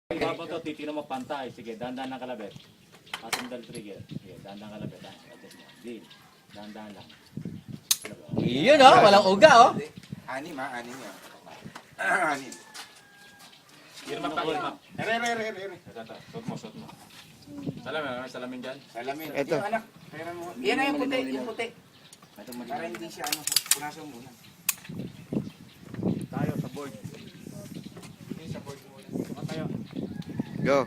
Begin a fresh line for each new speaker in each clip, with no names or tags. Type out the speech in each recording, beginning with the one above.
Ibaba to, titignan mo pantay. Sige, dahan-dahan ng kalabit. Pasundal trigger. Sige, dahan-dahan kalabit. Adjust mo. Deal. Dahan-dahan lang.
Iyon oh, walang uga oh.
Anim yan. Anim.
Irma pa, irma. Ere. Suot mo. Salamin dyan.
Salamin.
Ito.
Yung anak, kaya mo.
Yan na yung puti.
Para hindi siya punasan muna.
Tayo sa board. Sa board muna. Saka tayo.
Go.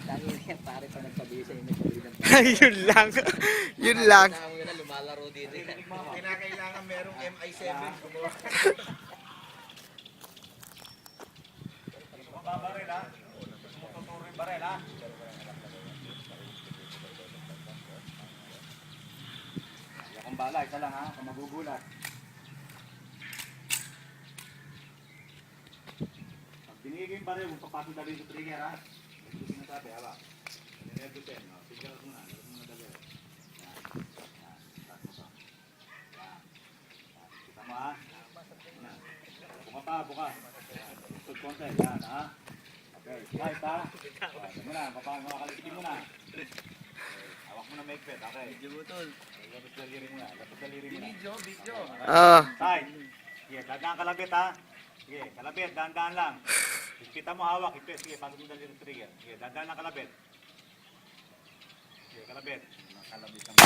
Dahil yan, pare pa nagpabisa yung nagpabisa.
Yun lang. Yun lang.
Lumalaro dito.
Kinakailangan merong MI7.
Barel ha. Sumututuro yung barel ha. Hindi akong bala. Isa lang ha. Kung magugulat. Pag binigay yung barel, magpapasok na rin sa trigger ha. Ito sinasabi, hala. Ninervusin. Trigger muna. Lalagyan mo na dali. Yan. Start mo pa. Yan. Kita mo ha. Yan. Buka. Tug konti. Yan ha. Okay. Right ha. Yan mo na. Makakalitin mo na. Hawak mo na make fit. Okay. Lapit daliri mo na.
Video.
Side. Sige, dahan kalabit ha. Sige, kalabit, dahan lang. Kita mo hawak, ipit. Sige, pasok mo daliri trigger. Sige, dahan lang kalabit. Sige, kalabit. Kalabit ang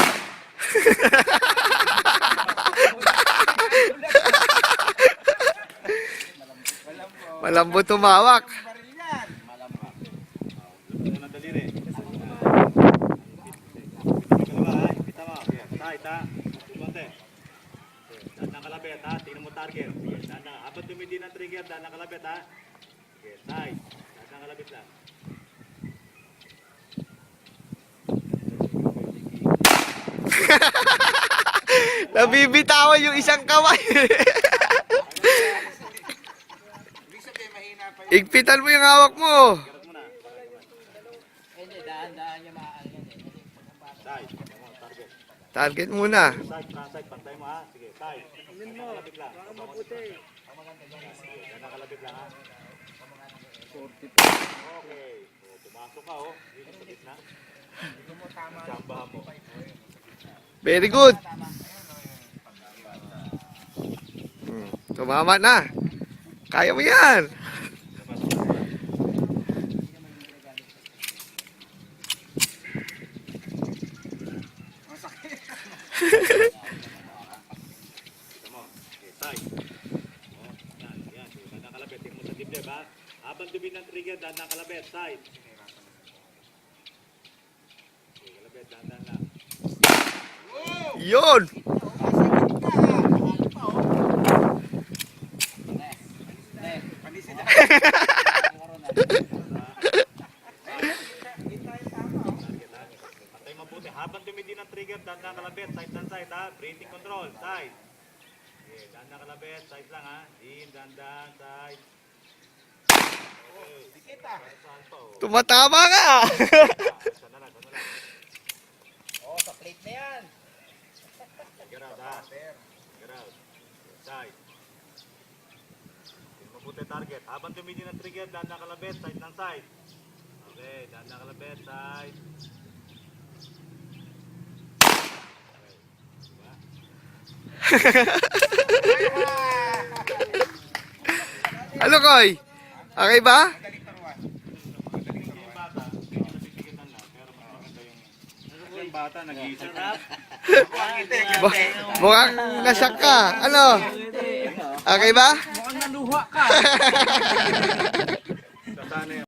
Malambot tumawak.
malambot. Lapit mo ng daliri. Kita mo. Sige, side ha. Konti. Dahan lang kalabit ha. Tingnan mo target. Sige, dahan lang. Habang tumindi ng trigger, dahan lang kalabit ha. Sige, side. Dahan lang kalabit lang.
Nabibitawan yung isang kamay.
Ibig sabihin mahina pa yun.
Igpitan mo yung hawak mo.
Garot mo na.
Hindi, dahan-dahan niya maaano yan eh.
Side. Target.
Target muna.
Side, pantay mo ha. Sige, side. Nakalabit lang. Baka maputi. Sige, nakalabit lang ha. Okay. O, pumasok ka oh. Dito sa gitna. Jambahan mo.
Very good. Tumama na. Kaya mo yan.
Kita mo. Okay, side. O, yan. Sige, nakalabit. Tingnan mo sa dibdib ha. Habang dumin ng trigger, dahan nakalabit. Side. Okay, kalabit. Dahan lang.
Yun.
Pantay mabuti. Habang dumindi ng trigger, dahan nakalabit. Side dan side ha. Breathing control. Side. Okay, dahan nakalabit. Side lang ha. In, dahan, side. Okay. Saan pa oh.
Tumatama ka.
Sana lang.
Oh, sa plate na yan.
Get out ha. Get out. Side. Tingnan mabuti target. Habang dumindi ng trigger, dahan nakalabit. Side ng side. Okay, dahan nakalabit. Side. Okay. Diba?
Ano, Koy? Okay ba?
Yung bata, medyo nabibigatan lang, pero mas maganda yung bata, nag-iisip.
Mukhang nasak ka. Ano? Okay ba?
Mukhang naluha ka.